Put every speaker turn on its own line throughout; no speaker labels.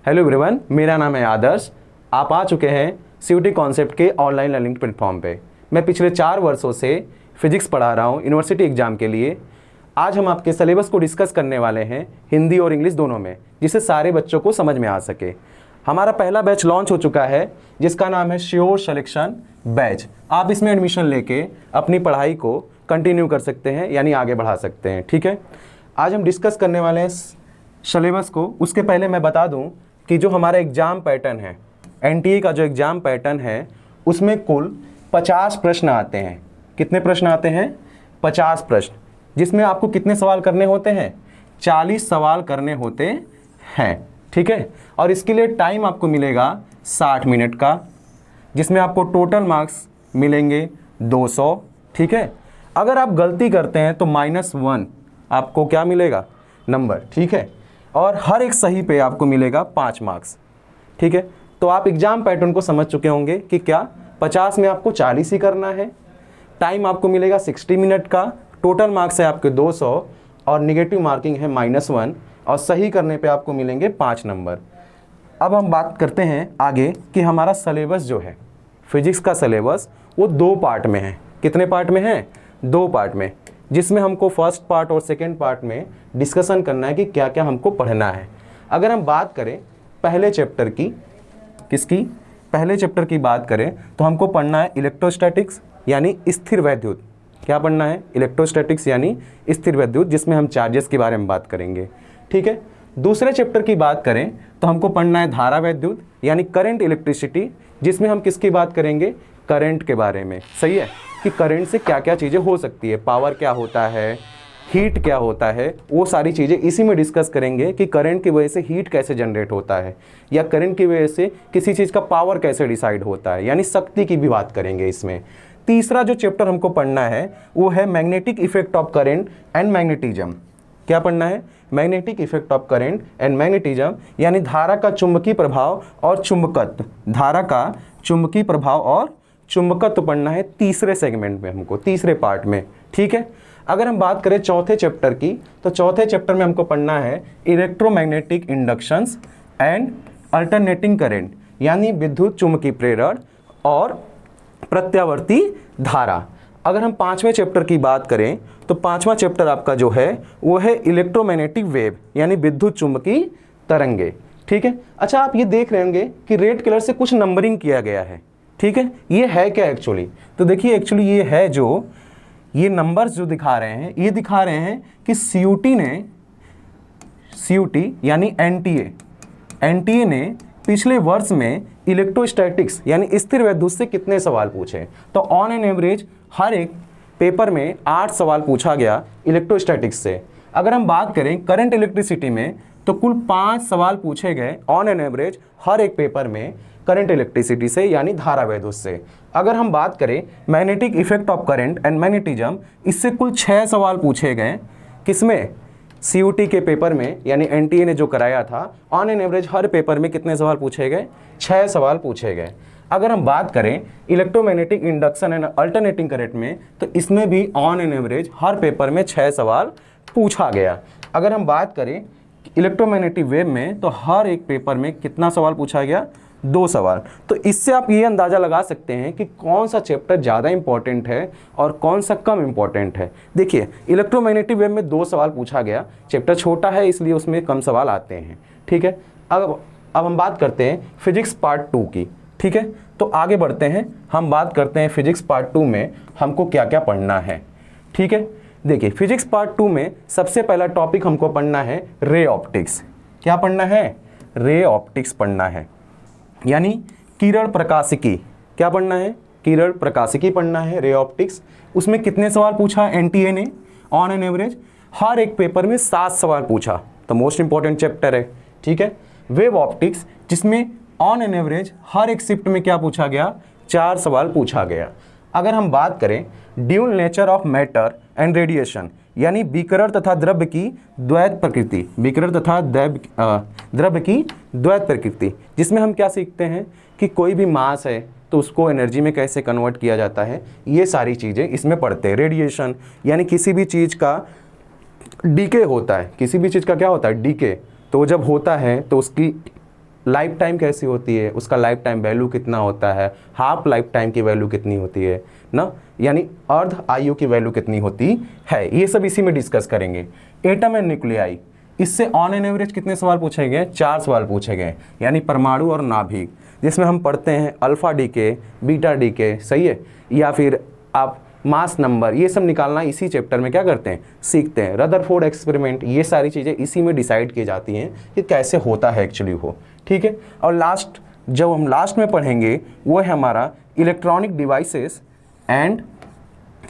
Hello everyone, मेरा नाम है आदर्श। आप आ चुके हैं सीयूटी कॉन्सेप्ट के ऑनलाइन लर्निंग प्लेटफॉर्म पे। मैं पिछले 4 वर्षों से फिजिक्स पढ़ा रहा हूँ यूनिवर्सिटी एग्जाम के लिए। आज हम आपके सिलेबस को डिस्कस करने वाले हैं हिंदी और इंग्लिश दोनों में, जिससे सारे बच्चों को समझ में आ सके। हमारा पहला बैच लॉन्च हो चुका है जिसका नाम है श्योर सिलेक्शन बैच। आप इसमें एडमिशन लेके अपनी पढ़ाई को कंटिन्यू कर सकते हैं, यानी आगे बढ़ा सकते हैं। ठीक है, आज हम डिस्कस करने वाले हैं सिलेबस को। उसके पहले मैं बता दूं कि जो हमारा एग्ज़ाम पैटर्न है, एनटीए का जो एग्ज़ाम पैटर्न है, उसमें कुल 50 प्रश्न आते हैं। कितने प्रश्न आते हैं? 50 प्रश्न, जिसमें आपको कितने सवाल करने होते हैं? 40 सवाल करने होते हैं। ठीक है, और इसके लिए टाइम आपको मिलेगा 60 मिनट का, जिसमें आपको टोटल मार्क्स मिलेंगे 200। ठीक है, अगर आप गलती करते हैं तो -1 आपको क्या मिलेगा? नंबर। ठीक है, और हर एक सही पे आपको मिलेगा 5 मार्क्स। ठीक है, तो आप एग्जाम पैटर्न को समझ चुके होंगे कि क्या 50 में आपको 40 ही करना है। टाइम आपको मिलेगा 60 मिनट का, टोटल मार्क्स है आपके 200 और निगेटिव मार्किंग है -1, और सही करने पे आपको मिलेंगे 5 नंबर। अब हम बात करते हैं आगे कि हमारा सिलेबस जो है फिजिक्स का सिलेबस, वो 2 पार्ट में है। कितने पार्ट में है? 2 पार्ट में, जिसमें हमको फर्स्ट पार्ट और सेकेंड पार्ट में डिस्कशन करना है कि क्या क्या हमको पढ़ना है। अगर हम बात करें पहले चैप्टर की, किसकी? पहले चैप्टर की बात करें तो हमको पढ़ना है इलेक्ट्रोस्टैटिक्स यानी स्थिर वैद्युत। क्या पढ़ना है? इलेक्ट्रोस्टैटिक्स यानी स्थिर वैद्युत, जिसमें हम चार्जेस के बारे में बात करेंगे। ठीक है, दूसरे चैप्टर की बात करें तो हमको पढ़ना है धारा वैद्युत यानी करंट इलेक्ट्रिसिटी, जिसमें हम किसकी बात करेंगे? करंट के बारे में। सही है, कि करंट से क्या क्या चीज़ें हो सकती है, पावर क्या होता है, हीट क्या होता है, वो सारी चीज़ें इसी में डिस्कस करेंगे कि करंट की वजह से हीट कैसे जनरेट होता है, या करंट की वजह से किसी चीज़ का पावर कैसे डिसाइड होता है, यानी शक्ति की भी बात करेंगे इसमें। तीसरा जो चैप्टर हमको पढ़ना है वो है magnetic effect of current and magnetism. क्या पढ़ना है? Magnetic effect of current and magnetism, यानी धारा का चुंबकीय प्रभाव और चुंबकत्व। धारा का चुंबकीय प्रभाव और चुंबकत्व पढ़ना है तीसरे सेगमेंट में हमको, तीसरे पार्ट में। ठीक है, अगर हम बात करें चौथे चैप्टर की, तो चौथे चैप्टर में हमको पढ़ना है electromagnetic inductions and alternating current, यानी विद्युत चुंबकीय प्रेरण और प्रत्यावर्ती धारा। अगर हम 5वें चैप्टर की बात करें तो 5वां चैप्टर आपका जो है वो है इलेक्ट्रोमैग्नेटिक वेव यानी विद्युत चुंबकीय तरंगे। ठीक है, अच्छा, आप ये देख रहे होंगे कि रेड कलर से कुछ नंबरिंग किया गया है। ठीक है, ये है क्या एक्चुअली? तो देखिए, एक्चुअली ये है जो ये नंबर्स जो दिखा रहे हैं, ये दिखा रहे हैं कि सीयूटी यानी एनटीए ने पिछले वर्ष में इलेक्ट्रोस्टैटिक्स यानी स्थिर वैद्युत से कितने सवाल पूछे। तो ऑन एन एवरेज हर एक पेपर में 8 सवाल पूछा गया इलेक्ट्रोस्टैटिक्स से। अगर हम बात करें करंट इलेक्ट्रिसिटी में तो कुल 5 सवाल पूछे गए ऑन एन एवरेज हर एक पेपर में करंट इलेक्ट्रिसिटी से, यानी धारा वैद्युत से। अगर हम बात करें magnetic effect of current and magnetism, इससे कुल 6 सवाल पूछे गए। किसमें? सीयूटी के पेपर में, यानी एनटीए ने जो कराया था। On an average her paper में कितने सवाल पूछे गए? 6 सवाल पूछे गए। अगर हम बात करें electromagnetic induction and alternating current में, तो इसमें भी on an average her paper में 6 सवाल पूछा गया। अगर हम बात करें इलेक्ट्रोमैग्नेटिक वेव में, तो हर एक पेपर में कितना सवाल पूछा गया? 2 सवाल। तो इससे आप ये अंदाज़ा लगा सकते हैं कि कौन सा चैप्टर ज़्यादा इंपॉर्टेंट है और कौन सा कम इंपॉर्टेंट है। देखिए, इलेक्ट्रोमैग्नेटिक वेव में 2 सवाल पूछा गया, चैप्टर छोटा है इसलिए उसमें कम सवाल आते हैं। ठीक है, अब हम बात करते हैं फिजिक्स पार्ट 2 की। ठीक है, तो आगे बढ़ते हैं, हम बात करते हैं फिजिक्स पार्ट 2 में हमको क्या क्या पढ़ना है। ठीक है, देखिए, फिजिक्स पार्ट 2 में सबसे पहला टॉपिक हमको पढ़ना है रे ऑप्टिक्स। क्या पढ़ना है? रे ऑप्टिक्स पढ़ना है, यानी किरण प्रकाशिकी। क्या पढ़ना है? किरण प्रकाशिकी पढ़ना है, रे ऑप्टिक्स। उसमें कितने सवाल पूछा एनटीए ने? ऑन एन एवरेज हर एक पेपर में 7 सवाल पूछा, तो मोस्ट इंपॉर्टेंट चैप्टर है। ठीक है, वेव ऑप्टिक्स, जिसमें ऑन एन एवरेज हर एक शिफ्ट में क्या पूछा गया? 4 सवाल पूछा गया। अगर हम बात करें dual nature of matter and radiation, यानी विकिरण तथा द्रव्य की द्वैत प्रकृति, विकिरण तथा द्रव्य की द्वैत प्रकृति, जिसमें हम क्या सीखते हैं कि कोई भी मास है तो उसको एनर्जी में कैसे कन्वर्ट किया जाता है, ये सारी चीज़ें इसमें पढ़ते हैं। रेडिएशन यानी किसी भी चीज़ का डीके होता है, किसी भी चीज़ का क्या होता है? डीके। तो जब होता है तो उसकी लाइफ टाइम कैसी होती है, उसका लाइफ टाइम वैल्यू कितना होता है, हाफ लाइफ टाइम की वैल्यू कितनी होती है ना, यानी अर्ध आयु की वैल्यू कितनी होती है, ये सब इसी में डिस्कस करेंगे। एटम एंड न्यूक्लियाई, इससे ऑन एन एवरेज कितने सवाल पूछे गए, 4 सवाल पूछे गए, यानी परमाणु और नाभिक, जिसमें हम पढ़ते हैं अल्फा डीके, बीटा डीके, सही है, या फिर आप मास नंबर, ये सब निकालना इसी चैप्टर में क्या करते हैं, सीखते हैं। रदरफोर्ड एक्सपेरिमेंट, ये सारी चीज़ें इसी में डिसाइड की जाती हैं कि कैसे होता है एक्चुअली वो, ठीक है। और लास्ट, जब हम लास्ट में पढ़ेंगे वो है हमारा electronic devices and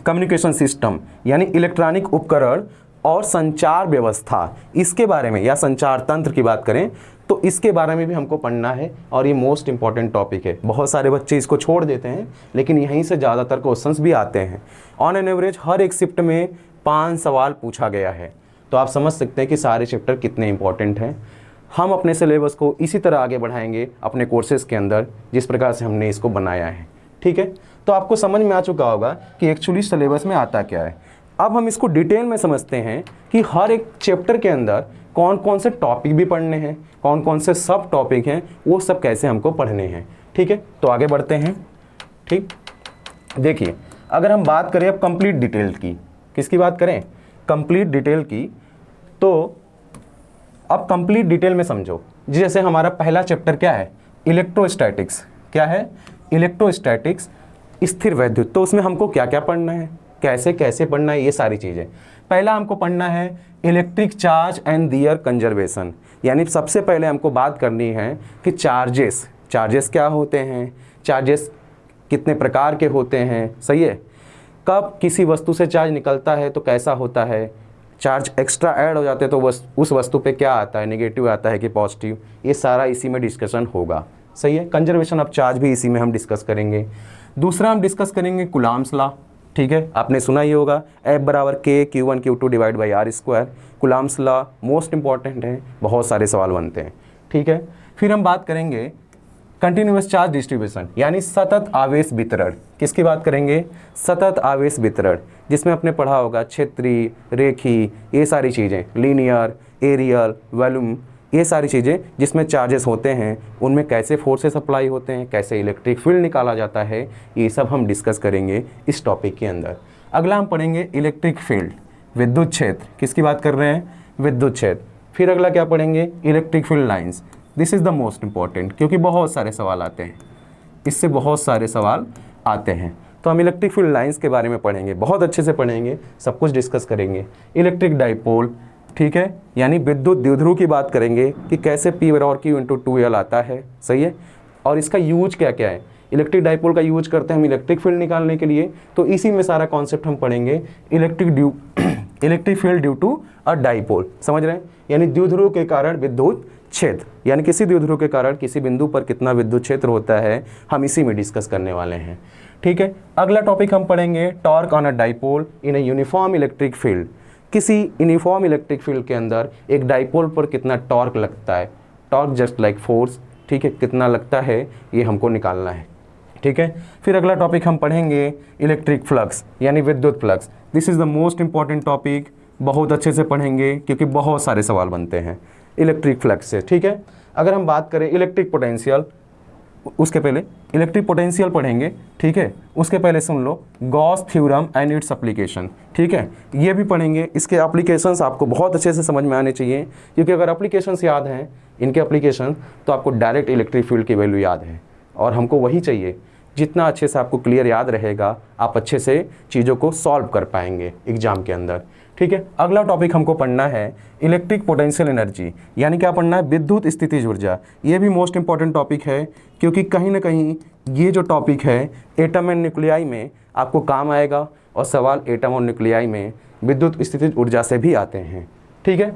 communication system, यानी इलेक्ट्रॉनिक उपकरण और संचार व्यवस्था, इसके बारे में, या संचार तंत्र की बात करें तो इसके बारे में भी हमको पढ़ना है, और ये मोस्ट इंपॉर्टेंट टॉपिक है। बहुत सारे बच्चे इसको छोड़ देते हैं, लेकिन यहीं से ज़्यादातर क्वेश्चंस भी आते हैं। ऑन एन एवरेज हर एक शिफ्ट में 5 सवाल पूछा गया है, तो आप समझ सकते हैं कि सारे चैप्टर कितने इंपॉर्टेंट हैं। हम अपने सिलेबस को इसी तरह आगे बढ़ाएंगे अपने कोर्सेज़ के अंदर, जिस प्रकार से हमने इसको बनाया है, ठीक है। तो आपको समझ में आ चुका होगा कि एक्चुअली सिलेबस में आता क्या है। अब हम इसको डिटेल में समझते हैं कि हर एक चैप्टर के अंदर कौन कौन से टॉपिक भी पढ़ने हैं, कौन कौन से सब टॉपिक हैं, वो सब कैसे हमको पढ़ने हैं, ठीक है। तो आगे बढ़ते हैं, ठीक। देखिए, अगर हम बात करें अब कंप्लीट डिटेल की, किसकी बात करें, कंप्लीट डिटेल की, तो अब कंप्लीट डिटेल में समझो। जैसे हमारा पहला चैप्टर क्या है, इलेक्ट्रोस्टैटिक्स, क्या है, इलेक्ट्रोस्टैटिक्स, स्थिर वैद्युत। तो उसमें हमको क्या क्या पढ़ना है, कैसे कैसे पढ़ना है, ये सारी चीज़ें। पहला हमको पढ़ना है electric charge and their conservation, यानी सबसे पहले हमको बात करनी है कि चार्जेस क्या होते हैं, चार्जेस कितने प्रकार के होते हैं, सही है, कब किसी वस्तु से चार्ज निकलता है तो कैसा होता है, चार्ज एक्स्ट्रा ऐड हो जाते हैं तो उस वस्तु पे क्या आता है, नेगेटिव आता है कि पॉजिटिव, ये सारा इसी में डिस्कशन होगा, सही है। कंजर्वेशन ऑफ चार्ज भी इसी में हम डिस्कस करेंगे। दूसरा हम डिस्कस करेंगे कूलॉम्स लॉ, ठीक है, आपने सुना ही होगा, F बराबर K Q1 Q2 divide by R square. Coulomb's law most important है, बहुत सारे सवाल बनते हैं, ठीक है। फिर हम बात करेंगे कंटिन्यूअस चार्ज डिस्ट्रीब्यूशन, यानी सतत आवेश वितरण। किसकी बात करेंगे, सतत आवेश वितरण, जिसमें आपने पढ़ा होगा क्षेत्रीय, रेखी, ये सारी चीज़ें, लीनियर, एरियल, वॉल्यूम, ये सारी चीज़ें जिसमें चार्जेस होते हैं, उनमें कैसे फोर्सेस अप्लाई होते हैं, कैसे इलेक्ट्रिक फील्ड निकाला जाता है, ये सब हम डिस्कस करेंगे इस टॉपिक के अंदर। अगला हम पढ़ेंगे इलेक्ट्रिक फील्ड, विद्युत क्षेत्र। किसकी बात कर रहे हैं, विद्युत क्षेत्र। फिर अगला क्या पढ़ेंगे, electric field lines. This is the most important, क्योंकि बहुत सारे सवाल आते हैं, इससे बहुत सारे सवाल आते हैं। तो हम इलेक्ट्रिक फील्ड लाइन्स के बारे में पढ़ेंगे, बहुत अच्छे से पढ़ेंगे, सब कुछ डिस्कस करेंगे। इलेक्ट्रिक डाइपोल, ठीक है, यानी विद्युत द्विध्रुव की बात करेंगे कि कैसे P बराबर Q इंटू 2L आता है, सही है, और इसका यूज क्या क्या है। इलेक्ट्रिक डाइपोल का यूज करते हैं हम इलेक्ट्रिक फील्ड निकालने के लिए, तो इसी में सारा कॉन्सेप्ट हम पढ़ेंगे। Electric field due to a dipole, समझ रहे हैं, यानी द्विध्रुव के कारण विद्युत क्षेत्र, यानी किसी द्विध्रुव के कारण किसी बिंदु पर कितना विद्युत क्षेत्र होता है, हम इसी में डिस्कस करने वाले हैं, ठीक है। अगला टॉपिक हम पढ़ेंगे torque on a dipole in a uniform electric field. किसी यूनिफॉर्म इलेक्ट्रिक फील्ड के अंदर एक डाइपोल पर कितना टॉर्क लगता है, टॉर्क जस्ट लाइक फोर्स, ठीक है, कितना लगता है ये हमको निकालना है, ठीक है। फिर अगला टॉपिक हम पढ़ेंगे इलेक्ट्रिक फ्लक्स, यानी विद्युत flux. This is the most important topic, बहुत अच्छे से पढ़ेंगे क्योंकि बहुत सारे सवाल बनते हैं इलेक्ट्रिक फ्लक्स से, ठीक है। अगर हम बात करें इलेक्ट्रिक पोटेंशियल, उसके पहले इलेक्ट्रिक पोटेंशियल पढ़ेंगे, ठीक है। उसके पहले सुन लो Gauss theorem and its application, ठीक है, ये भी पढ़ेंगे। इसके एप्लीकेशंस आपको बहुत अच्छे से समझ में आने चाहिए, क्योंकि अगर एप्लीकेशंस याद हैं इनके एप्लीकेशन, तो आपको डायरेक्ट इलेक्ट्रिक फील्ड की वैल्यू याद है, और हमको वही चाहिए। जितना अच्छे से आपको क्लियर याद रहेगा, आप अच्छे से चीज़ों को सॉल्व कर पाएंगे एग्जाम के अंदर, ठीक है। अगला टॉपिक हमको पढ़ना है इलेक्ट्रिक पोटेंशियल एनर्जी, यानी क्या पढ़ना है, विद्युत स्थितिज ऊर्जा। ये भी मोस्ट इंपॉर्टेंट टॉपिक है, क्योंकि कहीं ना कहीं ये जो टॉपिक है एटम एंड न्यूक्लियाई में आपको काम आएगा, और सवाल एटम और न्यूक्लियाई में विद्युत स्थितिज ऊर्जा से भी आते हैं, ठीक है।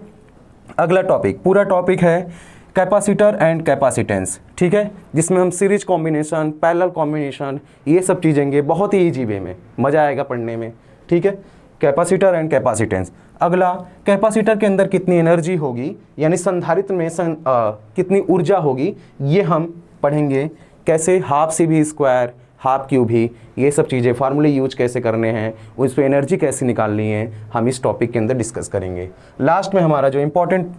अगला टॉपिक, पूरा टॉपिक है कैपेसिटर एंड कैपेसिटेंस, ठीक है, जिसमें हम सीरीज कॉम्बिनेशन, पैरेलल कॉम्बिनेशन, ये सब चीज़ेंगे बहुत ही ईजी वे में, मज़ा आएगा पढ़ने में, ठीक है। Capacitor and capacitance. अगला, कैपेसिटर के अंदर कितनी एनर्जी होगी, यानी संधारित्र में कितनी ऊर्जा होगी, ये हम पढ़ेंगे। कैसे, half CV square, half QV, ये सब चीज़ें फार्मूले यूज कैसे करने हैं, उस पर एनर्जी कैसे निकालनी है, हम इस टॉपिक के अंदर डिस्कस करेंगे। लास्ट में हमारा जो इम्पोर्टेंट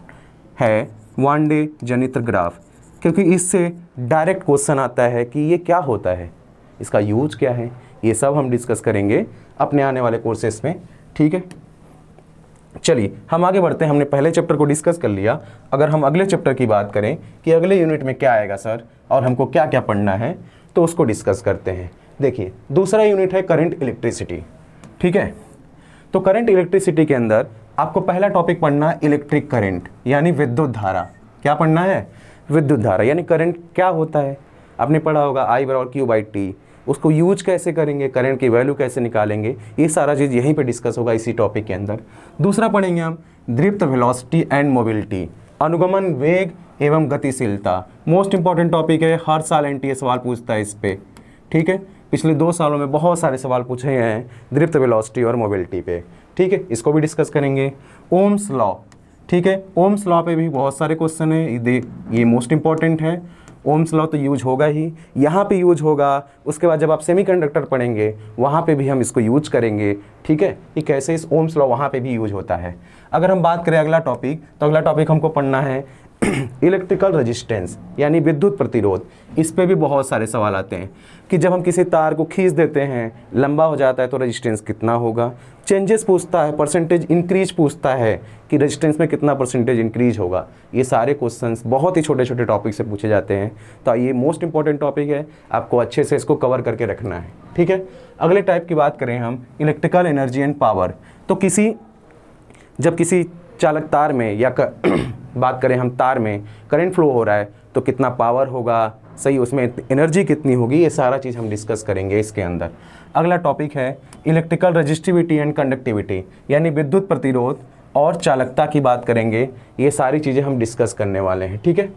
है वन डे जनित्र ग्राफ, क्योंकि इससे डायरेक्ट क्वेश्चन आता है कि ये क्या होता है, इसका यूज क्या है, ये सब हम डिस्कस करेंगे अपने आने वाले कोर्सेस में। ठीक है, चलिए हम आगे बढ़ते हैं। हमने पहले चैप्टर को डिस्कस कर लिया। अगर हम अगले चैप्टर की बात करें कि अगले यूनिट में क्या आएगा सर और हमको क्या क्या पढ़ना है, तो उसको डिस्कस करते हैं। देखिए दूसरा यूनिट है करंट इलेक्ट्रिसिटी। ठीक है, तो करंट इलेक्ट्रिसिटी के अंदर आपको पहला टॉपिक पढ़ना है इलेक्ट्रिक करंट, यानी विद्युत धारा। क्या पढ़ना है? विद्युत धारा, यानी करंट क्या होता है। आपने पढ़ा होगा I/Q/T, उसको यूज कैसे करेंगे, करंट की वैल्यू कैसे निकालेंगे, ये सारा चीज़ यहीं पे डिस्कस होगा इसी टॉपिक के अंदर। दूसरा पढ़ेंगे हम दीप्त वेलोसिटी एंड मोबिलिटी, अनुगमन वेग एवं गतिशीलता। मोस्ट इंपॉर्टेंट टॉपिक है, हर साल एनटीए सवाल पूछता है इस पे। ठीक है, पिछले 2 सालों में बहुत सारे सवाल पूछे गए हैं दीप्त वेलोसिटी और मोबिलिटी पे। ठीक है, इसको भी डिस्कस करेंगे। ओम्स लॉ, ठीक है, ओम्स लॉ पे भी बहुत सारे क्वेश्चन है, ये मोस्ट इंपॉर्टेंट है। ओम्स लॉ तो यूज होगा ही, यहाँ पे यूज होगा। उसके बाद जब आप सेमीकंडक्टर पढ़ेंगे वहाँ पे भी हम इसको यूज करेंगे। ठीक है, कि कैसे इस ओम्स लॉ वहाँ पे भी यूज होता है। अगर हम बात करें अगला टॉपिक, तो अगला टॉपिक हमको पढ़ना है इलेक्ट्रिकल रेजिस्टेंस, यानी विद्युत प्रतिरोध। इस पे भी बहुत सारे सवाल आते हैं कि जब हम किसी तार को खींच देते हैं, लंबा हो जाता है, तो रेजिस्टेंस कितना होगा। चेंजेस पूछता है, परसेंटेज इंक्रीज पूछता है कि रेजिस्टेंस में कितना परसेंटेज इंक्रीज होगा। ये सारे क्वेश्चंस बहुत ही छोटे छोटे टॉपिक से पूछे जाते हैं। तो ये मोस्ट इंपॉर्टेंट टॉपिक है, आपको अच्छे से इसको कवर करके रखना है। ठीक है, अगले टाइप की बात करें हम इलेक्ट्रिकल एनर्जी एंड पावर, तो जब किसी चालक तार में या बात करें हम तार में करंट फ्लो हो रहा है तो कितना पावर होगा, सही, उसमें एनर्जी कितनी होगी, ये सारा चीज़ हम डिस्कस करेंगे इसके अंदर। अगला टॉपिक है इलेक्ट्रिकल रेजिस्टिविटी एंड कंडक्टिविटी, यानी विद्युत प्रतिरोध और चालकता की बात करेंगे। ये सारी चीज़ें हम डिस्कस करने वाले हैं। ठीक है,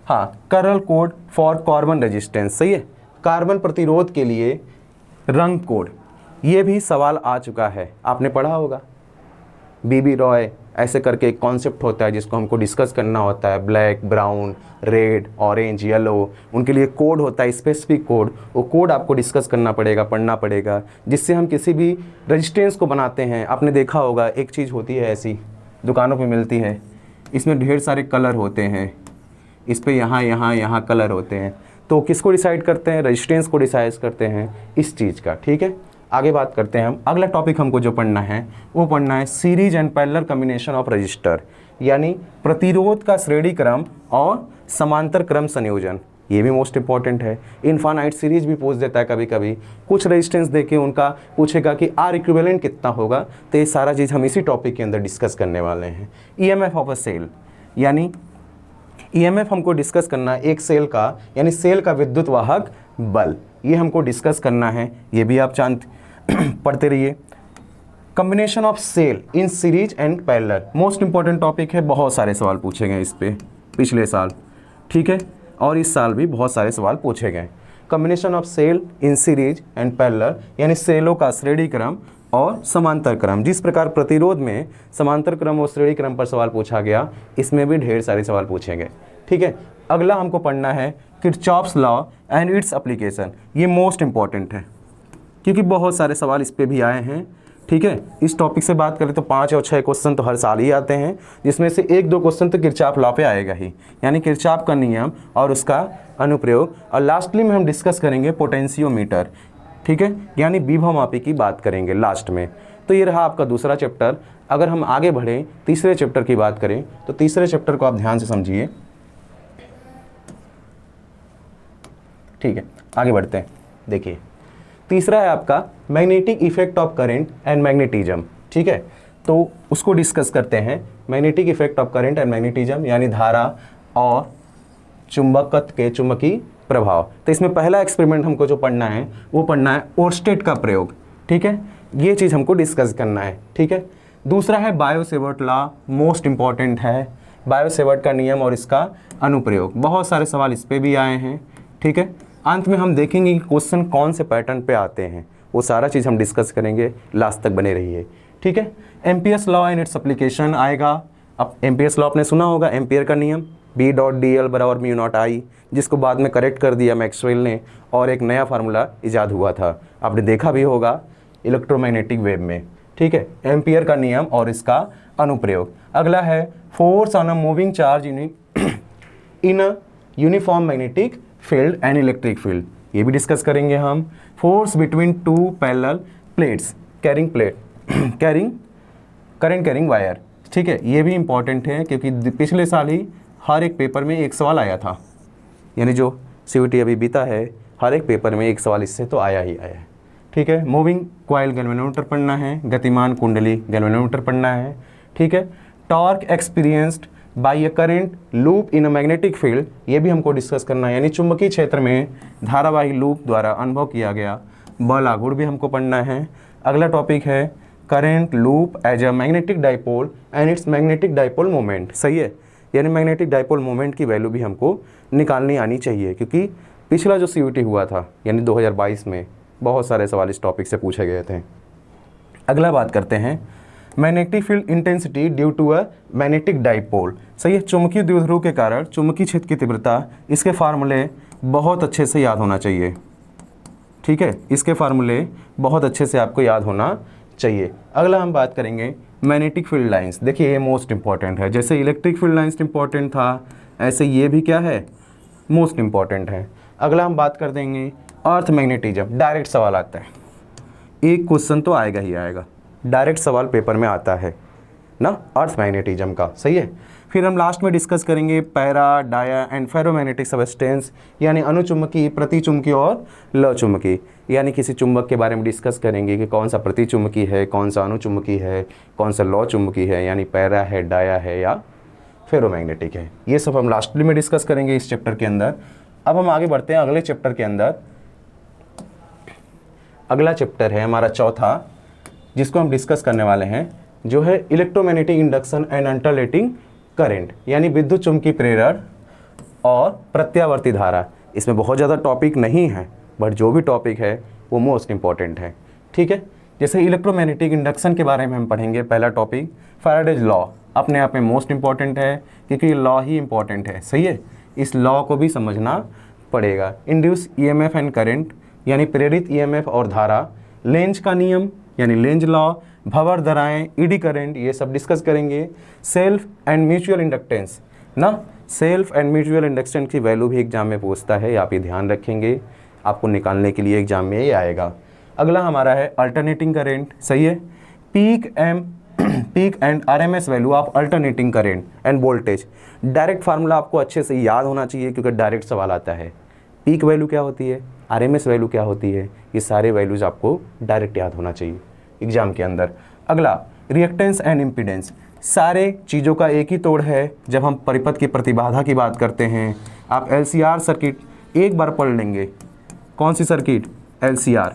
हाँ, colour code for carbon resistance, सही है, कार्बन प्रतिरोध के लिए रंग कोड, ये भी सवाल आ चुका है, आपने पढ़ा होगा। बीबी रॉय ऐसे करके एक कॉन्सेप्ट होता है जिसको हमको डिस्कस करना होता है। Black, brown, red, orange, yellow, उनके लिए कोड होता है, स्पेसिफिक कोड। वो कोड आपको डिस्कस करना पड़ेगा, पढ़ना पड़ेगा, जिससे हम किसी भी रेजिस्टेंस को बनाते हैं। आपने देखा होगा एक चीज़ होती है ऐसी, दुकानों पे मिलती है, इसमें ढेर सारे कलर होते हैं, इस पर यहाँ कलर होते हैं। तो किसको डिसाइड करते हैं? रेजिस्टेंस को डिसाइड करते हैं इस चीज़ का। ठीक है, आगे बात करते हैं हम। अगला टॉपिक हमको जो पढ़ना है वो पढ़ना है series and parallel combination of register, यानी प्रतिरोध का श्रेणी क्रम और समांतर क्रम संयोजन। ये भी मोस्ट इंपॉर्टेंट है। इनफाइनाइट सीरीज भी पूछ देता है कभी कभी, कुछ रेजिस्टेंस देके उनका पूछेगा कि आर इक्विवेलेंट कितना होगा। तो ये सारा चीज़ हम इसी टॉपिक के अंदर डिस्कस करने वाले हैं। ईएमएफ ऑफ अ सेल, यानी ईएमएफ हमको डिस्कस करना है एक सेल का, यानी सेल का विद्युत वाहक बल, ये हमको डिस्कस करना है। ये भी आप पढ़ते रहिए। Combination of cell in series and parallel, most important topic है, बहुत सारे सवाल पूछे गए इस पे पिछले साल। ठीक है, और इस साल भी बहुत सारे सवाल पूछे गए। Combination of cell in series and parallel, यानी सेलों का श्रेणी क्रम और समांतर क्रम। जिस प्रकार प्रतिरोध में समांतर क्रम और श्रेणी क्रम पर सवाल पूछा गया, इसमें भी ढेर सारे सवाल पूछे गए। ठीक है, अगला हमको पढ़ना है Kirchhoff's law and its application. ये मोस्ट इंपॉर्टेंट है क्योंकि बहुत सारे सवाल इस पे भी आए हैं। ठीक है, इस टॉपिक से बात करें तो 5 और 6 क्वेश्चन तो हर साल ही आते हैं, जिसमें से 1-2 क्वेश्चन तो किरचॉफ लॉ पे आएगा ही, यानी किरचॉफ का नियम और उसका अनुप्रयोग। और लास्टली में हम डिस्कस करेंगे पोटेंशियोमीटर। ठीक है, यानी विभवमापी की बात करेंगे लास्ट में। तो ये रहा आपका दूसरा चैप्टर। अगर हम आगे बढ़ें तीसरे चैप्टर की बात करें तो तीसरे चैप्टर को आप ध्यान से समझिए। ठीक है, आगे बढ़ते हैं। देखिए तीसरा है आपका magnetic effect of current and magnetism. ठीक है, तो उसको डिस्कस करते हैं। Magnetic effect of current and magnetism, यानी धारा और चुंबकत्व के चुंबकीय प्रभाव। तो इसमें पहला एक्सपेरिमेंट हमको जो पढ़ना है वो पढ़ना है ओर्स्टेड का प्रयोग। ठीक है, ये चीज़ हमको डिस्कस करना है। ठीक है, दूसरा है बायो-सेवर्ट लॉ, मोस्ट इंपॉर्टेंट है, बायो-सेवर्ट का नियम और इसका अनुप्रयोग। बहुत सारे सवाल इस पे भी आए हैं। ठीक है, अंत में हम देखेंगे कि क्वेश्चन कौन से पैटर्न पे आते हैं, वो सारा चीज़ हम डिस्कस करेंगे। लास्ट तक बने रहिए। ठीक है, Ampere's law and its application आएगा। अब एम्पियर्स लॉ आपने सुना होगा, एम्पियर का नियम B.dl बराबर μ0I, जिसको बाद में करेक्ट कर दिया मैक्सवेल ने और एक नया फार्मूला इजाद हुआ था, आपने देखा भी होगा इलेक्ट्रोमैग्नेटिक वेव में। ठीक है, एम्पियर का नियम और इसका अनुप्रयोग। अगला है force on a moving charge in a uniform magnetic field and electric field, ये भी डिस्कस करेंगे हम। Force between two parallel plates carrying current carrying wire, ठीक है, ये भी इंपॉर्टेंट है क्योंकि पिछले साल ही हर एक पेपर में एक सवाल आया था, यानी जो CVT अभी बीता है हर एक पेपर में एक सवाल इससे तो आया ही आया है, ठीक है। मूविंग कॉइल गैल्वेनोमीटर पढ़ना है, गतिमान कुंडली गैल्वेनोमीटर पढ़ना है, ठीक है। Torque experienced bye a current loop in a magnetic field, ये भी हमको डिस्कस करना है, यानी चुंबकीय क्षेत्र में धारावाही लूप द्वारा अनुभव किया गया बल आघूर्ण भी हमको पढ़ना है। अगला टॉपिक है current loop as a magnetic dipole and its magnetic dipole moment, सही है, यानी मैग्नेटिक डाइपोल मोमेंट की वैल्यू भी हमको निकालनी आनी चाहिए क्योंकि पिछला जो CVT हुआ था यानी 2022 में बहुत सारे सवाल इस टॉपिक से पूछे गए थे। अगला बात करते हैं magnetic field intensity due to a magnetic dipole, सही है, चुंबकीय द्विध्रुव के कारण चुंबकीय क्षेत्र की तीव्रता, इसके फार्मूले बहुत अच्छे से याद होना चाहिए, ठीक है, इसके फार्मूले बहुत अच्छे से आपको याद होना चाहिए। अगला हम बात करेंगे मैग्नेटिक फील्ड लाइंस, देखिए ये मोस्ट इंपॉर्टेंट है, जैसे इलेक्ट्रिक फील्ड लाइंस इंपॉर्टेंट था ऐसे ये भी क्या है, मोस्ट इंपॉर्टेंट है। अगला हम बात कर देंगे अर्थ मैग्नेटिज्म, डायरेक्ट सवाल आता है, एक क्वेश्चन तो आएगा ही आएगा, डायरेक्ट सवाल पेपर में आता है ना अर्थ मैग्नेटिज्म का, सही है। फिर हम लास्ट में डिस्कस करेंगे para, dia and ferromagnetic substance, यानी अनुचुंबकी, प्रतिचुंबकी और लचुंबकी, यानी किसी चुंबक के बारे में डिस्कस करेंगे कि कौन सा प्रतिचुंबकी है, कौन सा अनुचुंबकी है, कौन सा लचुंबकी है, यानी पैरा है, डाया है या फेरोमैग्नेटिक है, ये सब हम लास्टली में डिस्कस करेंगे इस चैप्टर के अंदर। अब हम आगे बढ़ते हैं अगले चैप्टर के अंदर। अगला चैप्टर है हमारा चौथा, जिसको हम डिस्कस करने वाले हैं, जो है electromagnetic induction and alternating current, यानी विद्युत चुम्बकीय प्रेरण और प्रत्यावर्ती धारा। इसमें बहुत ज़्यादा टॉपिक नहीं है बट जो भी टॉपिक है वो मोस्ट इंपॉर्टेंट है, ठीक है। जैसे इलेक्ट्रोमैग्नेटिक इंडक्शन के बारे में हम पढ़ेंगे, पहला टॉपिक फैराडेज लॉ, अपने आप में मोस्ट इंपॉर्टेंट है क्योंकि लॉ ही इंपॉर्टेंट है, सही है, इस लॉ को भी समझना पड़ेगा। इंड्यूस EMF एंड करंट, यानी प्रेरित EMF और धारा, लेंज का नियम यानी लेंज लॉ, भंवर धाराएं, ईडी करंट, ये सब डिस्कस करेंगे। सेल्फ एंड म्यूचुअल इंडक्टेंस ना, सेल्फ एंड म्यूचुअल इंडक्टेंस की वैल्यू भी एग्जाम में पूछता है, आप ये ध्यान रखेंगे, आपको निकालने के लिए एग्जाम में ये आएगा। अगला हमारा है अल्टरनेटिंग करंट, सही है, peak and RMS value of alternating current end voltage. Direct formula आपको अच्छे से याद होना चाहिए क्योंकि डायरेक्ट सवाल आता है, पीक वैल्यू क्या होती है, RMS वैल्यू क्या होती है, ये सारे वैल्यूज आपको डायरेक्ट याद होना चाहिए एग्जाम के अंदर। अगला रिएक्टेंस एंड इम्पीडेंस, सारे चीज़ों का एक ही तोड़ है। जब हम परिपथ की प्रतिबाधा की बात करते हैं, आप LCR सर्किट एक बार पढ़ लेंगे, कौन सी सर्किट, LCR,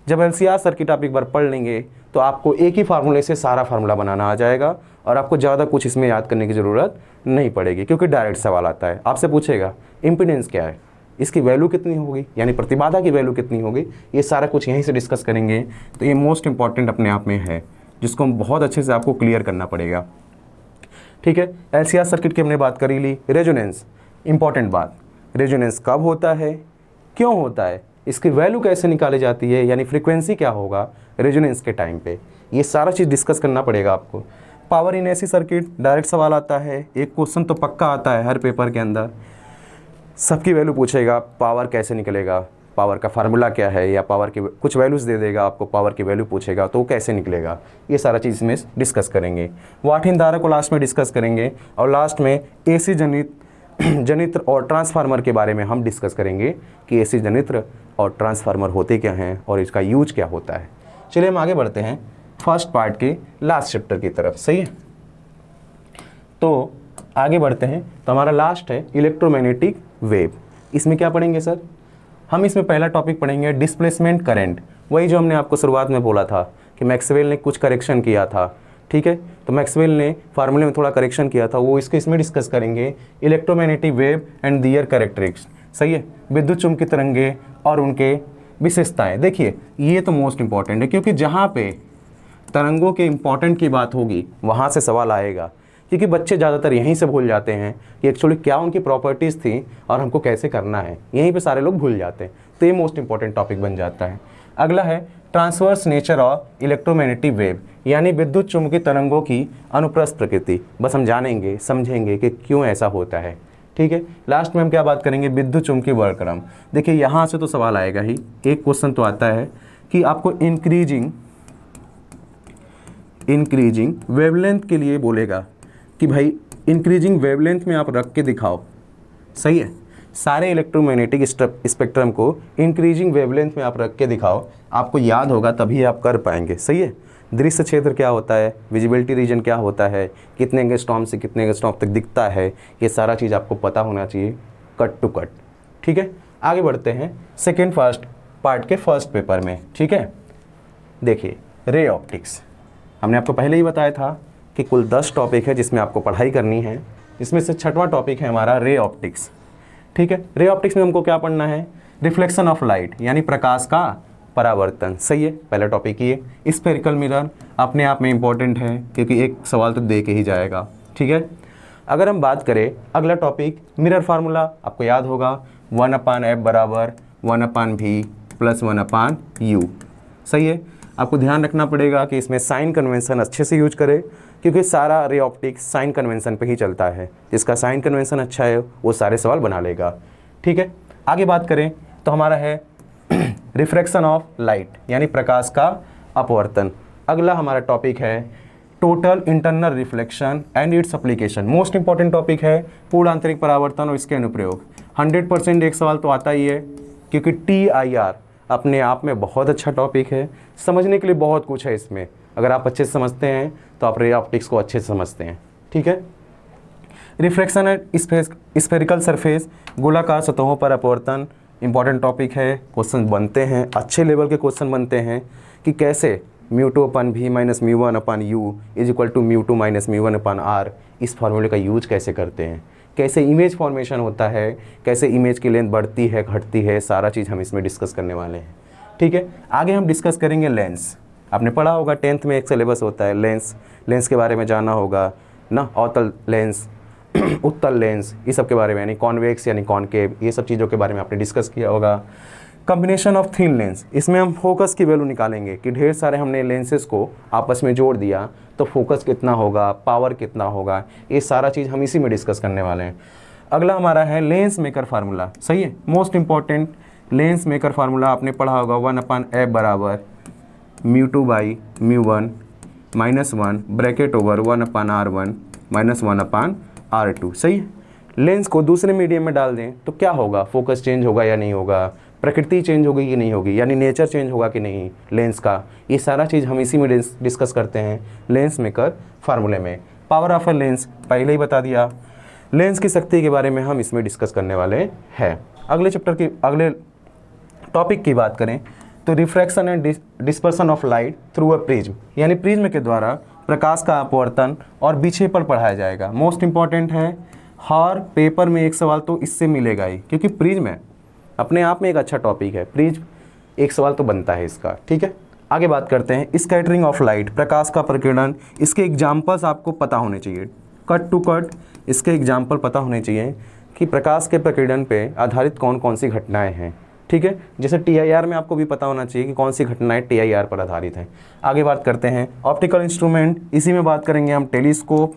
जब LCR सर्किट आप एक बार पढ़ लेंगे तो आपको एक ही फार्मूले से सारा फार्मूला बनाना आ जाएगा और आपको ज़्यादा कुछ इसमें याद करने की ज़रूरत नहीं पड़ेगी क्योंकि डायरेक्ट सवाल आता है। आपसे पूछेगा इम्पीडेंस क्या है, इसकी वैल्यू कितनी होगी, यानी प्रतिबाधा की वैल्यू कितनी होगी, ये सारा कुछ यहीं से डिस्कस करेंगे। तो ये मोस्ट इंपॉर्टेंट अपने आप में है जिसको हम बहुत अच्छे से आपको क्लियर करना पड़ेगा, ठीक है। LCR सर्किट की हमने बात करी ली। रेजोनेंस, इंपॉर्टेंट बात, रेजोनेंस कब होता है, क्यों होता है, इसकी वैल्यू कैसे निकाली जाती है, यानी फ्रीक्वेंसी क्या होगा रेजोनेंस के टाइम पे, ये सारा चीज़ डिस्कस करना पड़ेगा आपको। Power in AC circuit, direct सवाल आता है, एक क्वेश्चन तो पक्का आता है हर पेपर के अंदर, सबकी वैल्यू पूछेगा, पावर कैसे निकलेगा, पावर का फार्मूला क्या है, या पावर की कुछ वैल्यूज़ दे देगा आपको, पावर की वैल्यू पूछेगा तो वो कैसे निकलेगा, ये सारा चीज़ इसमें डिस्कस करेंगे। वाटहीन धारा को लास्ट में डिस्कस करेंगे और लास्ट में AC जनित्र और ट्रांसफार्मर के बारे में हम डिस्कस करेंगे कि AC जनित्र और ट्रांसफार्मर होते क्या हैं और इसका यूज क्या होता है। चलिए हम आगे बढ़ते हैं फर्स्ट पार्ट के लास्ट चैप्टर की तरफ, सही है। तो आगे बढ़ते हैं, तो हमारा लास्ट है इलेक्ट्रोमैग्नेटिक वेव। इसमें क्या पढ़ेंगे सर, हम इसमें पहला टॉपिक पढ़ेंगे डिस्प्लेसमेंट करंट, वही जो हमने आपको शुरुआत में बोला था कि मैक्सवेल ने कुछ करेक्शन किया था, ठीक है, तो मैक्सवेल ने फार्मूले में थोड़ा करेक्शन किया था, वो इसमें डिस्कस करेंगे। Electromagnetic wave and their characteristics, सही है, विद्युत चुम्बकीय तरंगे और उनके विशेषताएं। देखिए ये तो मोस्ट इंपॉर्टेंट है क्योंकि जहाँ पे तरंगों के इंपॉर्टेंट की बात होगी वहाँ से सवाल आएगा, क्योंकि बच्चे ज़्यादातर यहीं से भूल जाते हैं कि एक्चुअली क्या उनकी प्रॉपर्टीज़ थी और हमको कैसे करना है, यहीं पे सारे लोग भूल जाते हैं, तो ये मोस्ट इंपॉर्टेंट टॉपिक बन जाता है। अगला है transverse nature of electromagnetic wave, यानी विद्युत चुम्बकीय तरंगों की अनुप्रस्थ प्रकृति। बस हम जानेंगे समझेंगे कि क्यों ऐसा होता है, ठीक है। लास्ट में हम क्या बात करेंगे, विद्युत चुम्बकीय वर्णक्रम। देखिए यहाँ से तो सवाल आएगा ही, एक क्वेश्चन तो आता है कि आपको इंक्रीजिंग वेवलेंथ के लिए बोलेगा कि भाई इंक्रीजिंग वेवलेंथ में आप रख के दिखाओ, सही है। सारे इलेक्ट्रोमैग्नेटिक स्पेक्ट्रम को इंक्रीजिंग वेवलेंथ में आप रख के दिखाओ, आपको याद होगा तभी आप कर पाएंगे, सही है। दृश्य क्षेत्र क्या होता है, विजिबिलिटी रीजन क्या होता है, कितने एंगस्ट्रॉम से कितने एंगस्ट्रॉम तक दिखता है, ये सारा चीज़ आपको पता होना चाहिए कट टू कट, ठीक है। आगे बढ़ते हैं सेकेंड फर्स्ट पार्ट के फर्स्ट पेपर में, ठीक है। देखिए रे ऑप्टिक्स, हमने आपको पहले ही बताया था कि कुल 10 टॉपिक है जिसमें आपको पढ़ाई करनी है, इसमें से 6वां टॉपिक है हमारा रे ऑप्टिक्स, ठीक है। रे ऑप्टिक्स में हमको क्या पढ़ना है, रिफ्लेक्शन ऑफ लाइट यानी प्रकाश का परावर्तन, सही है, पहला टॉपिक ये। स्फेरिकल मिरर अपने आप में इंपॉर्टेंट है क्योंकि एक सवाल तो दे के ही जाएगा, ठीक है। अगर हम बात करें अगला टॉपिक मिरर फार्मूला, आपको याद होगा 1/f बराबर 1/v प्लस 1/u, सही है। आपको ध्यान रखना पड़ेगा कि इसमें साइन कन्वेंशन अच्छे से यूज करें क्योंकि सारा रे ऑप्टिक्स साइन कन्वेंशन पे ही चलता है, जिसका साइन कन्वेंशन अच्छा है वो सारे सवाल बना लेगा, ठीक है। आगे बात करें तो हमारा है रिफ्रैक्शन ऑफ लाइट यानी प्रकाश का अपवर्तन। अगला हमारा टॉपिक है total internal reflection and its application, most important topic है पूर्ण आंतरिक परावर्तन और इसके अनुप्रयोग। 100% एक सवाल तो आता ही है क्योंकि TIR अपने आप में बहुत अच्छा टॉपिक है, समझने के लिए बहुत कुछ है इसमें। अगर आप अच्छे से समझते हैं तो आप रे ऑप्टिक्स को अच्छे से समझते हैं, ठीक है। रिफ्रैक्शन एंड स्फेरिकल सरफेस, गोलाकार सतहों पर अपवर्तन इंपॉर्टेंट टॉपिक है, क्वेश्चन बनते हैं, अच्छे लेवल के क्वेश्चन बनते हैं कि कैसे μ2/v minus μ1/u is equal to μ2 minus μ1/r, इस फार्मूले का यूज कैसे करते हैं, कैसे इमेज फॉर्मेशन होता है, कैसे इमेज की लेंथ बढ़ती है घटती है, सारा चीज़ हम इसमें डिस्कस करने वाले हैं, ठीक है। आगे हम डिस्कस करेंगे लेंस। आपने पढ़ा होगा 10th में एक सिलेबस होता है लेंस के बारे में जानना होगा ना, अवतल लेंस उत्तल लेंस, ये सब के बारे में, यानी कॉन्वेक्स यानी कॉनकेव, ये सब चीज़ों के बारे में आपने डिस्कस किया होगा। कॉम्बिनेशन ऑफ थिन लेंस, इसमें हम फोकस की वैल्यू निकालेंगे कि ढेर सारे हमने लेंसेज को आपस में जोड़ दिया तो फोकस कितना होगा, पावर कितना होगा, ये सारा चीज़ हम इसी में डिस्कस करने वाले हैं। अगला हमारा है लेंस मेकर फार्मूला, सही है, most important lens maker formula आपने पढ़ा होगा 1/f बराबर μ2/μ1 minus 1 bracket over 1/r1 minus 1/r2, सही है। लेंस को दूसरे मीडियम में डाल दें तो क्या होगा, फोकस चेंज होगा या नहीं होगा, प्रकृति चेंज होगी कि नहीं होगी, यानी नेचर चेंज होगा कि नहीं लेंस का, ये सारा चीज़ हम इसी में डिस्कस करते हैं लेंस मेकर फार्मूले में। पावर ऑफ ए लेंस पहले ही बता दिया, लेंस की शक्ति के बारे में हम इसमें डिस्कस करने वाले हैं। अगले टॉपिक की बात करें तो refraction and dispersion of light through a prism, यानी प्रिज्म के द्वारा प्रकाश का अपवर्तन और विक्षेपण पढ़ाया जाएगा। मोस्ट इंपॉर्टेंट है, हर पेपर में एक सवाल तो इससे मिलेगा ही क्योंकि प्रिज्म है अपने आप में एक अच्छा टॉपिक है, प्रिज्म एक सवाल तो बनता है इसका, ठीक है। आगे बात करते हैं स्कैटरिंग ऑफ लाइट, प्रकाश का प्रकीर्णन, इसके एग्जाम्पल्स आपको पता होने चाहिए, कट टू कट इसके एग्जाम्पल पता होने चाहिए कि प्रकाश के प्रकीर्णन पे आधारित कौन कौन सी घटनाएं हैं, ठीक है। जैसे TIR में आपको भी पता होना चाहिए कि कौन सी घटनाएं TIR पर आधारित हैं। आगे बात करते हैं ऑप्टिकल इंस्ट्रूमेंट, इसी में बात करेंगे हम टेलीस्कोप,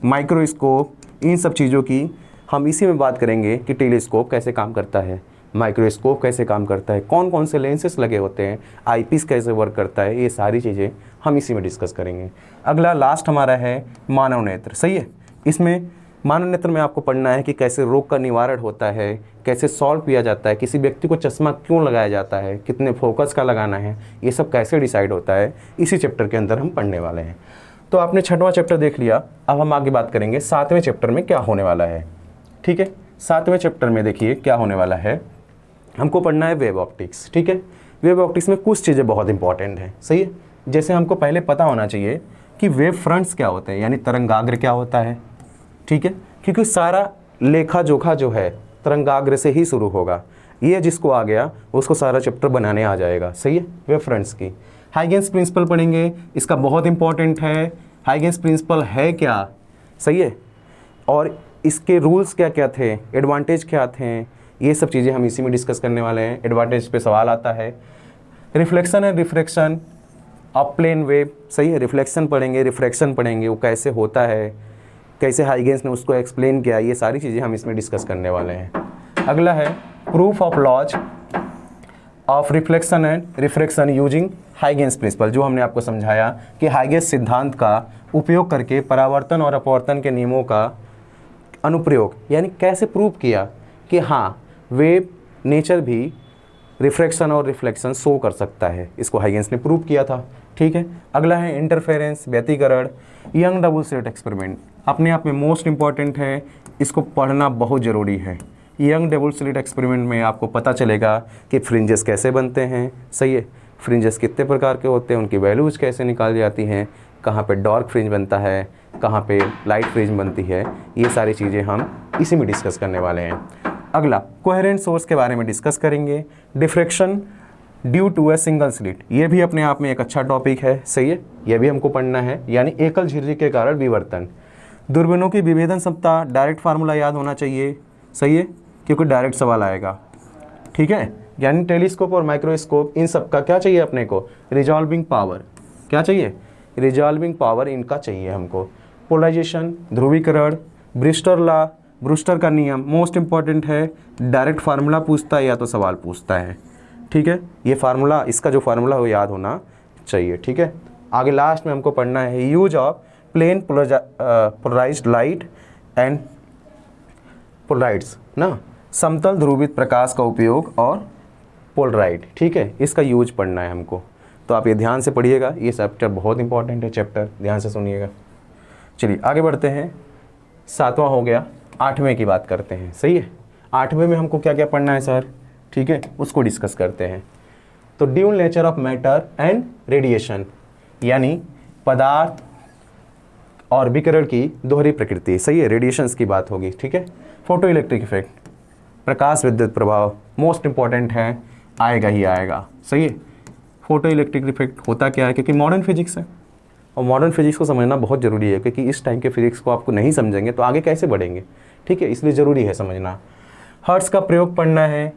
माइक्रोस्कोप, इन सब चीज़ों की हम इसी में बात करेंगे कि टेलीस्कोप कैसे काम करता है, माइक्रोस्कोप कैसे काम करता है, कौन कौन से लेंसेस लगे होते हैं, आईपीस कैसे वर्क करता है, ये सारी चीज़ें हम इसी में डिस्कस करेंगे। अगला लास्ट हमारा है मानव नेत्र, सही है। इसमें मानव नेत्र में आपको पढ़ना है कि कैसे रोग का निवारण होता है, कैसे सॉल्व किया जाता है, किसी व्यक्ति को चश्मा क्यों लगाया जाता है, कितने फोकस का लगाना है, ये सब कैसे डिसाइड होता है, इसी चैप्टर के अंदर हम पढ़ने वाले हैं। तो आपने 6वां चैप्टर देख लिया, अब हम आगे बात करेंगे 7वें चैप्टर में क्या होने वाला है, ठीक है। 7वें चैप्टर में देखिए क्या होने वाला है, हमको पढ़ना है वेव ऑप्टिक्स, ठीक है। वेव ऑप्टिक्स में कुछ चीज़ें बहुत इंपॉर्टेंट हैं, सही है। जैसे हमको पहले पता होना चाहिए कि वेव फ्रंट्स क्या होते हैं, यानी तरंगाग्र क्या होता है, ठीक है, क्योंकि सारा लेखा जोखा जो है तरंगाग्र से ही शुरू होगा, ये जिसको आ गया उसको सारा चैप्टर बनाने आ जाएगा, सही है। वेव फ्रंट्स की हाइगेंस प्रिंसिपल पढ़ेंगे, इसका बहुत इंपॉर्टेंट है, हाइगेंस प्रिंसिपल है क्या, सही है, और इसके रूल्स क्या क्या थे, एडवांटेज क्या थे, ये सब चीज़ें हम इसी में डिस्कस करने वाले हैं। एडवांटेज पे सवाल आता है। Reflection and refraction of plane wave, सही है, रिफ्लेक्शन पढ़ेंगे, रिफ्रैक्शन पढ़ेंगे, वो कैसे होता है, कैसे हाइगेंस ने उसको एक्सप्लेन किया, ये सारी चीज़ें हम इसमें डिस्कस करने वाले हैं। अगला है proof of laws of reflection and refraction using Huygens principle, जो हमने आपको समझाया कि हाइगेंस सिद्धांत का उपयोग करके परावर्तन और अपवर्तन के नियमों का अनुप्रयोग, यानी कैसे प्रूव किया कि हाँ वेव नेचर भी रिफ्रैक्शन और रिफ्लेक्शन शो कर सकता है, इसको हाइगेंस ने प्रूव किया था। ठीक है, अगला है इंटरफेरेंस, व्यतिकरण, यंग डबल स्लिट एक्सपेरिमेंट, अपने आप में मोस्ट इंपॉर्टेंट है, इसको पढ़ना बहुत ज़रूरी है। यंग डबल स्लिट एक्सपेरिमेंट में आपको पता चलेगा कि फ्रिंजेस कैसे बनते हैं, सही है, फ्रिंजेस कितने प्रकार के होते हैं, उनकी वैल्यूज कैसे निकाली जाती हैं, कहाँ पे डार्क फ्रिंज बनता है, कहाँ पे लाइट फ्रिंज बनती है, ये सारी चीज़ें हम इसी में डिस्कस करने वाले हैं। अगला कोहेरेंट सोर्स के बारे में डिस्कस करेंगे। Diffraction due to a single slit, ये भी अपने आप में एक अच्छा टॉपिक है, सही है, यह भी हमको पढ़ना है, यानी एकल झिर्री के कारण विवर्तन। दूरबीनों की विभेदन क्षमता, डायरेक्ट फार्मूला याद होना चाहिए, सही है, क्योंकि डायरेक्ट सवाल आएगा। ठीक है, यानी टेलीस्कोप और माइक्रोस्कोप, इन सब का क्या चाहिए अपने को, रिजॉल्विंग पावर, क्या चाहिए, रिजॉल्विंग पावर इनका चाहिए हमको। पोलराइजेशन, ध्रुवीकरण, ब्रिस्टर लॉ, ब्रूस्टर का नियम मोस्ट इंपॉर्टेंट है, डायरेक्ट फार्मूला पूछता है या तो सवाल पूछता है। ठीक है, ये फार्मूला, इसका जो फार्मूला वो याद होना चाहिए। ठीक है, आगे लास्ट में हमको पढ़ना है use of plane polarised light and polaroids ना, समतल ध्रुवित प्रकाश का उपयोग और पोलराइड। ठीक है, इसका यूज पढ़ना है हमको, तो आप ये ध्यान से पढ़िएगा, ये चैप्टर बहुत इंपॉर्टेंट है, चैप्टर ध्यान से सुनिएगा। चलिए आगे बढ़ते हैं, 7वां हो गया, 8वें की बात करते हैं, सही है। 8वें में हमको क्या क्या पढ़ना है सर, ठीक है, उसको डिस्कस करते हैं। तो dual nature of matter and radiation, यानी पदार्थ और विकिरण की दोहरी प्रकृति, सही है, रेडिएशंस की बात होगी। ठीक है, फोटो इलेक्ट्रिक इफेक्ट, प्रकाश विद्युत प्रभाव मोस्ट इंपॉर्टेंट है, आएगा ही आएगा, सही है। फोटो इलेक्ट्रिक इफेक्ट होता क्या है, क्योंकि मॉडर्न फिजिक्स है और मॉडर्न फिजिक्स को समझना बहुत ज़रूरी है, क्योंकि इस टाइम के फिजिक्स को आपको नहीं समझेंगे तो आगे कैसे बढ़ेंगे। ठीक है, इसलिए ज़रूरी है समझना। हर्ट्ज का प्रयोग पढ़ना है,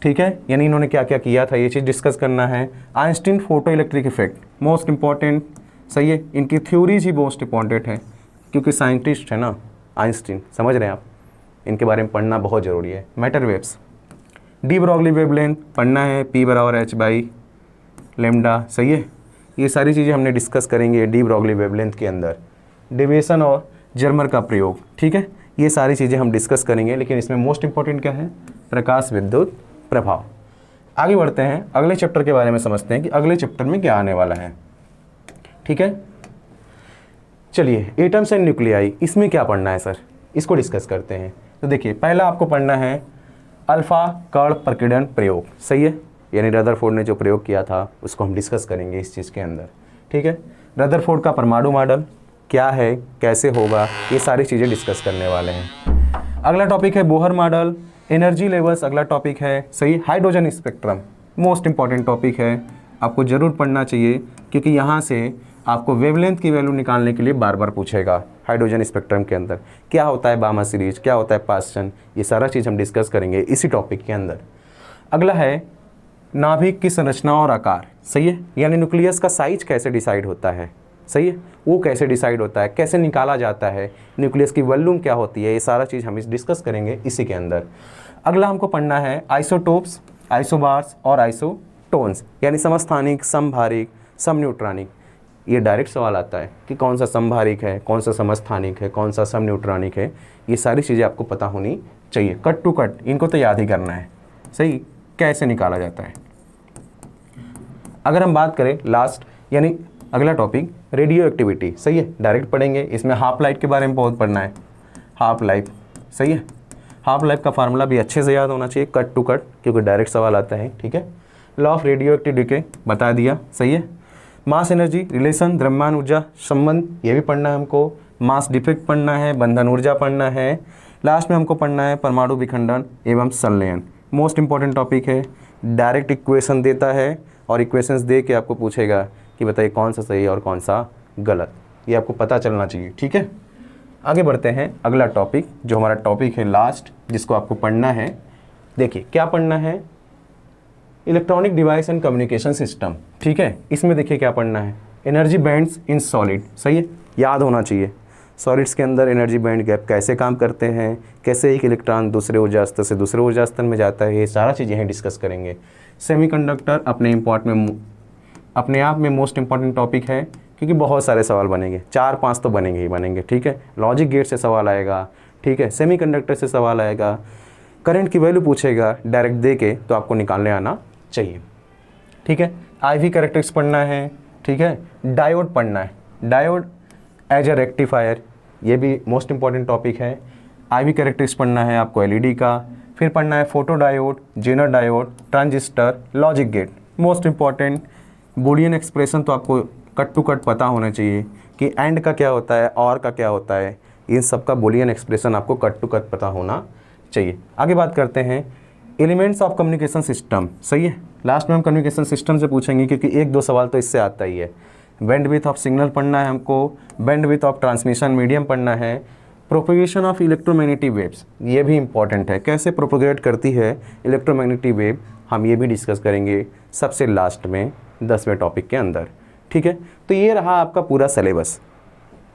ठीक है, यानी इन्होंने क्या क्या किया था ये चीज़ डिस्कस करना है। Einstein photo electric effect most important, सही है, इनकी थ्योरीज ही मोस्ट इंपॉर्टेंट है, क्योंकि साइंटिस्ट है ना आइंस्टीन, समझ रहे हैं आप, इनके बारे में पढ़ना बहुत ज़रूरी है। Matter waves, de Broglie wavelength पढ़ना है, P = h/λ, सही है, ये सारी चीज़ें हमने डिस्कस करेंगे डी ब्रॉगली वेवलेंथ के अंदर। डेविएशन और जर्मर का प्रयोग, ठीक है, ये सारी चीज़ें हम डिस्कस करेंगे, लेकिन इसमें मोस्ट इंपॉर्टेंट क्या है, प्रकाश विद्युत प्रभाव। आगे बढ़ते हैं, अगले चैप्टर के बारे में समझते हैं कि अगले चैप्टर में क्या आने वाला है। ठीक है, चलिए एटम्स एंड न्यूक्लियाई, इसमें क्या पढ़ना है सर, इसको डिस्कस करते हैं। तो देखिए पहला आपको पढ़ना है अल्फा कण प्रकीर्णन प्रयोग, सही है, यानी रदरफोर्ड ने जो प्रयोग किया था उसको हम डिस्कस करेंगे इस चीज़ के अंदर। ठीक है, रदरफोर्ड का परमाणु मॉडल क्या है, कैसे होगा, ये सारी चीज़ें डिस्कस करने वाले हैं। अगला टॉपिक है बोहर मॉडल, एनर्जी लेवल्स अगला टॉपिक है, सही, hydrogen spectrum most important topic है, आपको ज़रूर पढ़ना चाहिए, क्योंकि यहाँ से आपको वेवलेंथ की वैल्यू निकालने के लिए बार बार पूछेगा। हाइड्रोजन स्पेक्ट्रम के अंदर क्या होता है बामा सीरीज, क्या होता है पास्चन, ये सारा चीज़ हम डिस्कस करेंगे इसी टॉपिक के अंदर। अगला है नाभिक की संरचना और आकार, सही है, यानी न्यूक्लियस का साइज कैसे डिसाइड होता है, सही है, वो कैसे डिसाइड होता है, कैसे निकाला जाता है, न्यूक्लियस की वॉल्यूम क्या होती है, ये सारा चीज़ हम डिस्कस करेंगे इसी के अंदर। अगला हमको पढ़ना है आइसोटोप्स, आइसोबार्स और आइसोटोन्स, यानी समस्थानिक, समभारिक, समन्यूट्रॉनिक। ये डायरेक्ट सवाल आता है कि कौन सा समभारिक है, कौन सा समस्थानिक है, कौन सा समन्यूट्रॉनिक है, ये सारी चीज़ें आपको पता होनी चाहिए, कट टू कट इनको तो याद ही करना है, सही, कैसे निकाला जाता है। अगर हम बात करें लास्ट, यानी अगला टॉपिक रेडियो एक्टिविटी, सही है, डायरेक्ट पढ़ेंगे, इसमें हाफ लाइफ के बारे में बहुत पढ़ना है, हाफ लाइफ, सही है, हाफ लाइफ का फार्मूला भी अच्छे से याद होना चाहिए, कट टू कट, क्योंकि डायरेक्ट सवाल आता है। ठीक है, law of radio active decay बता दिया, सही है, मास एनर्जी रिलेशन, द्रव्यमान ऊर्जा संबंध, ये भी पढ़ना है हमको, मास डिफेक्ट पढ़ना है, बंधन ऊर्जा पढ़ना है, लास्ट में हमको पढ़ना है परमाणु विखंडन एवं संलयन, मोस्ट इंपॉर्टेंट टॉपिक है, डायरेक्ट इक्वेशन देता है और इक्वेशंस दे के आपको पूछेगा कि बताइए कौन सा सही और कौन सा गलत, ये आपको पता चलना चाहिए। ठीक है, आगे बढ़ते हैं, अगला टॉपिक जो हमारा टॉपिक है लास्ट, जिसको आपको पढ़ना है, देखिए क्या पढ़ना है, electronic device and communication system. ठीक है, इसमें देखिए क्या पढ़ना है, एनर्जी बैंड्स इन सॉलिड, सही है, याद होना चाहिए, सॉलिड्स के अंदर एनर्जी बैंड गैप कैसे काम करते हैं, कैसे एक इलेक्ट्रॉन दूसरे ऊर्जा स्तर से दूसरे ऊर्जा स्तर में जाता है, ये सारा चीज़ें हैं डिस्कस करेंगे। सेमीकंडक्टर अपने आप में मोस्ट इंपॉर्टेंट टॉपिक है, क्योंकि बहुत सारे सवाल बनेंगे, 4-5 तो बनेंगे ही बनेंगे, ठीक है। लॉजिक गेट से सवाल आएगा, ठीक है, सेमीकंडक्टर से सवाल आएगा, करंट की वैल्यू पूछेगा डायरेक्ट दे के, तो आपको निकालने आना चाहिए, ठीक है। IV कैरेक्टरिस्टिक्स पढ़ना है, ठीक है। डायोड पढ़ना है, डायोड एज अ रेक्टिफायर, ये भी मोस्ट इंपॉर्टेंट टॉपिक है। IV कैरेक्टरिस्टिक्स पढ़ना है आपको LED का, फिर पढ़ना है photo diode, Zener diode, transistor, logic gate, most important. Boolean expression तो आपको कट टू कट पता होना चाहिए कि एंड का क्या होता है, और का क्या होता है, इन सब का बूलियन एक्सप्रेशन आपको कट टू कट पता होना चाहिए। आगे बात करते हैं एलिमेंट्स ऑफ कम्युनिकेशन सिस्टम, सही है। लास्ट में हम कम्युनिकेशन सिस्टम से पूछेंगे, क्योंकि 1-2 सवाल तो इससे आता ही है। बैंडविड्थ ऑफ सिग्नल पढ़ना है हमको, बैंडविड्थ ऑफ ट्रांसमिशन मीडियम पढ़ना है, प्रोपगेशन ऑफ इलेक्ट्रोमैग्नेटिक वेव्स, ये भी इंपॉर्टेंट है, कैसे प्रोपगेट करती है इलेक्ट्रोमैग्नेटिक वेव, हम ये भी डिस्कस करेंगे सबसे लास्ट में 10वें टॉपिक के अंदर, ठीक है। तो ये रहा आपका पूरा सिलेबस,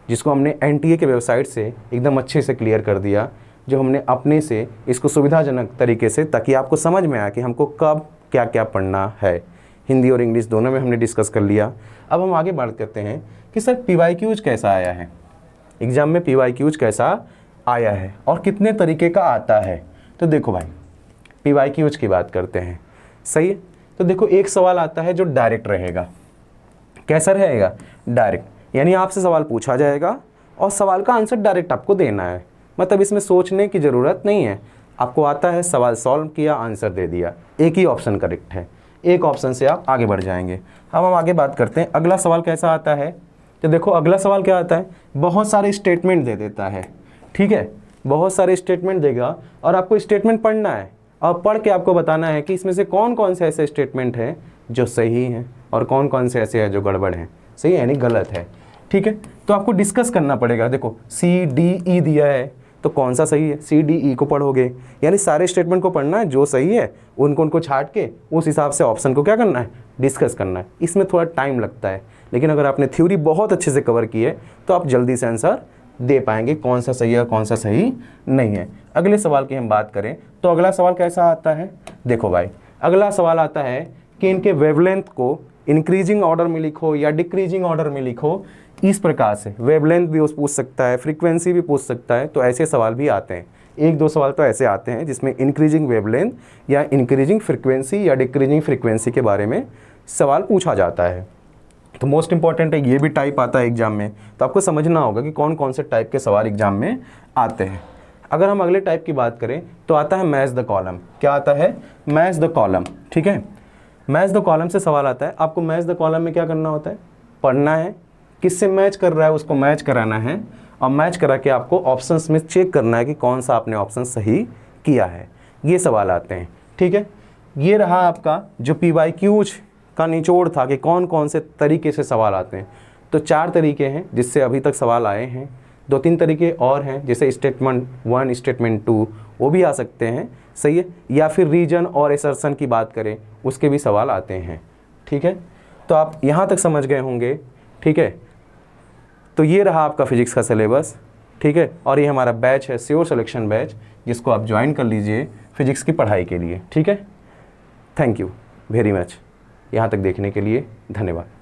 जिसको हमने NTA के वेबसाइट से एकदम अच्छे से क्लियर कर दिया, जो हमने अपने से इसको सुविधाजनक तरीके से, ताकि आपको समझ में आए कि हमको कब क्या क्या पढ़ना है। हिंदी और इंग्लिश दोनों में हमने डिस्कस कर लिया। अब हम आगे बात करते हैं कि सर PYQs कैसा आया है, एग्ज़ाम में PYQs कैसा आया है और कितने तरीके का आता है। तो देखो भाई, PYQs की बात करते हैं, सही है। तो देखो, एक सवाल आता है जो डायरेक्ट रहेगा। कैसा रहेगा? डायरेक्ट, यानी आपसे सवाल पूछा जाएगा और सवाल का आंसर डायरेक्ट आपको देना है, मतलब इसमें सोचने की ज़रूरत नहीं है। आपको आता है, सवाल सॉल्व किया, आंसर दे दिया, एक ही ऑप्शन करेक्ट है, एक ऑप्शन से आप आगे बढ़ जाएंगे। अब हम आगे बात करते हैं अगला सवाल कैसा आता है। तो देखो, अगला सवाल क्या आता है, बहुत सारे स्टेटमेंट दे देता है, ठीक है, बहुत सारे स्टेटमेंट देगा और आपको स्टेटमेंट पढ़ना है और पढ़ के आपको बताना है कि इसमें से कौन कौन से ऐसे स्टेटमेंट हैं जो सही हैं और कौन कौन से ऐसे हैं जो गड़बड़ हैं, सही है यानी गलत है, ठीक है। तो आपको डिस्कस करना पड़ेगा। देखो CDE दिया है, तो कौन सा सही है, CDE को पढ़ोगे, यानी सारे स्टेटमेंट को पढ़ना है, जो सही है उनको छाट के उस हिसाब से ऑप्शन को क्या करना है, डिस्कस करना है। इसमें थोड़ा टाइम लगता है, लेकिन अगर आपने थ्योरी बहुत अच्छे से कवर की है तो आप जल्दी से आंसर दे पाएंगे, कौन सा सही है कौन सा सही नहीं है। अगले सवाल की हम बात करें तो अगला सवाल कैसा आता है। देखो भाई, अगला सवाल आता है कि इनके वेवलेंथ को इंक्रीजिंग ऑर्डर में लिखो या डिक्रीजिंग ऑर्डर में लिखो, इस प्रकार से। वेवलेंथ भी पूछ सकता है, फ्रीक्वेंसी भी पूछ सकता है, तो ऐसे सवाल भी आते हैं। 1-2 सवाल तो ऐसे आते हैं जिसमें इंक्रीजिंग वेवलेंथ या इंक्रीजिंग फ्रीक्वेंसी या डिक्रीजिंग फ्रीक्वेंसी के बारे में सवाल पूछा जाता है। तो मोस्ट इंपॉर्टेंट है, ये भी टाइप आता है एग्जाम में, तो आपको समझना होगा कि कौन कौन से टाइप के सवाल एग्जाम में आते हैं। अगर हम अगले टाइप की बात करें तो आता है मैच द कॉलम। क्या आता है? मैच द कॉलम, ठीक है। मैच द कॉलम से सवाल आता है। आपको मैच द कॉलम में क्या करना होता है, पढ़ना है, किससे मैच कर रहा है उसको मैच कराना है, और मैच करा के आपको ऑप्शंस में चेक करना है कि कौन सा आपने ऑप्शन सही किया है। ये सवाल आते हैं, ठीक है। ये रहा आपका जो PYQs का निचोड़ था कि कौन कौन से तरीके से सवाल आते हैं। तो 4 तरीके हैं जिससे अभी तक सवाल आए हैं, 2-3 तरीके और हैं, जैसे स्टेटमेंट 1 स्टेटमेंट 2 वो भी आ सकते हैं, सही है। या फिर रीजन और एसर्शन की बात करें उसके भी सवाल आते हैं, ठीक है। तो आप यहाँ तक समझ गए होंगे, ठीक है। तो ये रहा आपका फिजिक्स का सिलेबस, ठीक है। और ये हमारा बैच है श्योर सिलेक्शन बैच, जिसको आप ज्वाइन कर लीजिए फिजिक्स की पढ़ाई के लिए, ठीक है। थैंक यू वेरी मच, यहाँ तक देखने के लिए धन्यवाद।